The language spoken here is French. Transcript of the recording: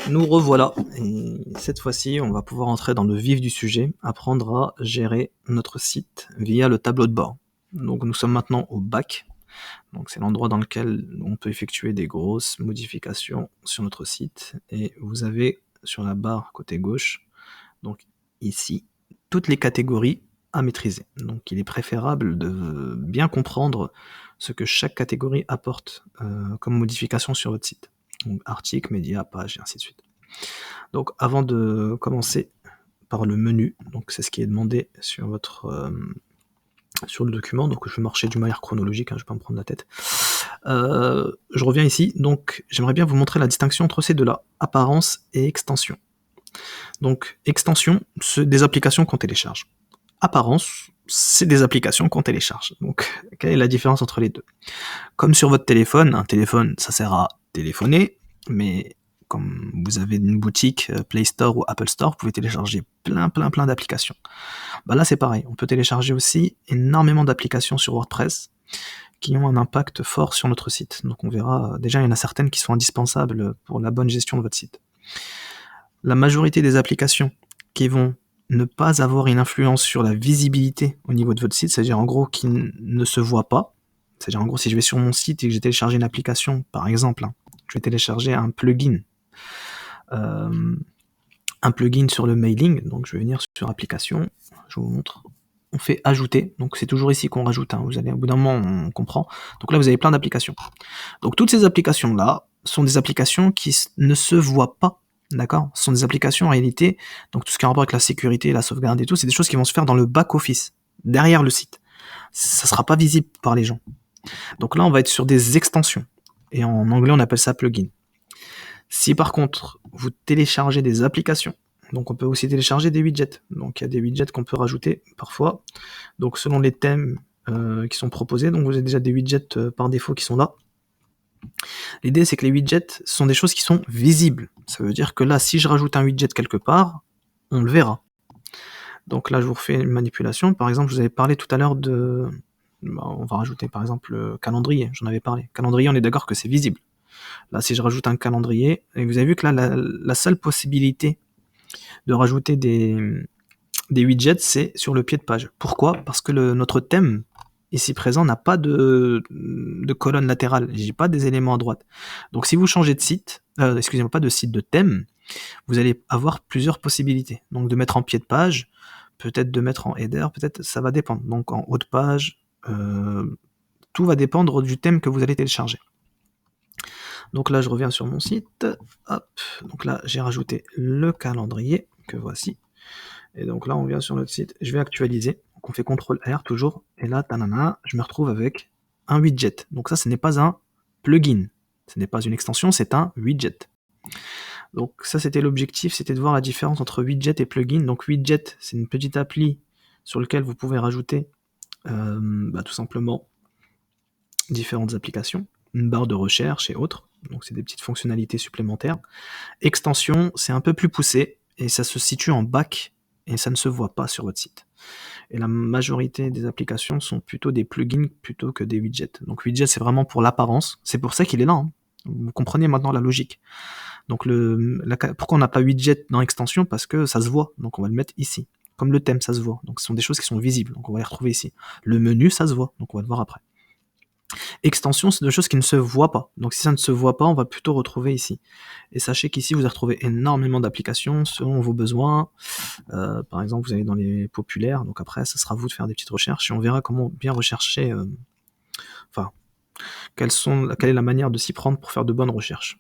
Nous revoilà, et cette fois-ci, on va pouvoir entrer dans le vif du sujet, apprendre à gérer notre site via le tableau de bord. Donc nous sommes maintenant au bac, donc c'est l'endroit dans lequel on peut effectuer des grosses modifications sur notre site, et vous avez sur la barre côté gauche, donc ici, toutes les catégories à maîtriser. Donc il est préférable de bien comprendre ce que chaque catégorie apporte comme modification sur votre site. Donc article, médias, page, et ainsi de suite. Donc avant de commencer par le menu, donc c'est ce qui est demandé sur votre sur le document, donc je vais marcher d'une manière chronologique, je vais pas me prendre la tête. Je reviens ici, donc j'aimerais bien vous montrer la distinction entre ces deux-là, apparence et extension. Donc extension, c'est des applications qu'on télécharge. Apparence, c'est des applications qu'on télécharge. Donc quelle est la différence entre les deux? Comme sur votre téléphone, un téléphone ça sert à téléphoner, mais comme vous avez une boutique Play Store ou Apple Store, vous pouvez télécharger plein d'applications. Bah là c'est pareil, on peut télécharger aussi énormément d'applications sur WordPress qui ont un impact fort sur notre site. Donc on verra, déjà il y en a certaines qui sont indispensables pour la bonne gestion de votre site. La majorité des applications qui vont ne pas avoir une influence sur la visibilité au niveau de votre site, c'est-à-dire en gros qui ne se voit pas, c'est-à-dire en gros si je vais sur mon site et que j'ai téléchargé une application, par exemple, je vais télécharger un plugin sur le mailing, donc je vais venir sur application, je vous montre, on fait ajouter, donc c'est toujours ici qu'on rajoute, vous allez au bout d'un moment on comprend, donc là vous avez plein d'applications. Donc toutes ces applications là sont des applications qui ne se voient pas, d'accord? Ce sont des applications en réalité, donc tout ce qui a rapport avec la sécurité, la sauvegarde et tout, c'est des choses qui vont se faire dans le back-office, derrière le site. Ça sera pas visible par les gens. Donc là on va être sur des extensions, et en anglais on appelle ça plugin. Si par contre vous téléchargez des applications, donc on peut aussi télécharger des widgets, donc il y a des widgets qu'on peut rajouter parfois, donc selon les thèmes qui sont proposés, donc vous avez déjà des widgets par défaut qui sont là. L'idée c'est que les widgets sont des choses qui sont visibles, ça veut dire que là si je rajoute un widget quelque part, on le verra. Donc là je vous refais une manipulation, par exemple je vous avais parlé tout à l'heure de, on va rajouter par exemple le calendrier, j'en avais parlé. Calendrier, on est d'accord que c'est visible. Là, si je rajoute un calendrier, et vous avez vu que là, la seule possibilité de rajouter des widgets, c'est sur le pied de page. Pourquoi? Parce que notre thème, ici présent, n'a pas de colonne latérale, j'ai pas des éléments à droite. Donc si vous changez de site, excusez-moi, pas de site, de thème, vous allez avoir plusieurs possibilités. Donc de mettre en pied de page, peut-être de mettre en header, peut-être ça va dépendre. Donc en haut de page, tout va dépendre du thème que vous allez télécharger. Donc là je reviens sur mon site, hop, donc là j'ai rajouté le calendrier, que voici, et donc là on vient sur notre site, je vais actualiser, donc on fait CTRL R toujours, et là, tanana, je me retrouve avec un widget. Donc ça ce n'est pas un plugin, ce n'est pas une extension, c'est un widget. Donc ça c'était l'objectif, c'était de voir la différence entre widget et plugin. Donc widget c'est une petite appli sur laquelle vous pouvez rajouter tout simplement différentes applications, une barre de recherche et autres, donc c'est des petites fonctionnalités supplémentaires. Extension, c'est un peu plus poussé, et ça se situe en back, et ça ne se voit pas sur votre site. Et la majorité des applications sont plutôt des plugins plutôt que des widgets. Donc widget, c'est vraiment pour l'apparence, c'est pour ça qu'il est là, Vous comprenez maintenant la logique. Donc pourquoi on n'a pas widget dans extension? Parce que ça se voit, donc on va le mettre ici. Comme le thème, ça se voit, donc ce sont des choses qui sont visibles, donc on va les retrouver ici. Le menu, ça se voit, donc on va le voir après. Extension, c'est des choses qui ne se voient pas. Donc si ça ne se voit pas, on va plutôt retrouver ici. Et sachez qu'ici, vous allez retrouver énormément d'applications selon vos besoins. Par exemple, vous allez dans les populaires, donc après, ça sera à vous de faire des petites recherches, et on verra comment bien rechercher, quelle est la manière de s'y prendre pour faire de bonnes recherches.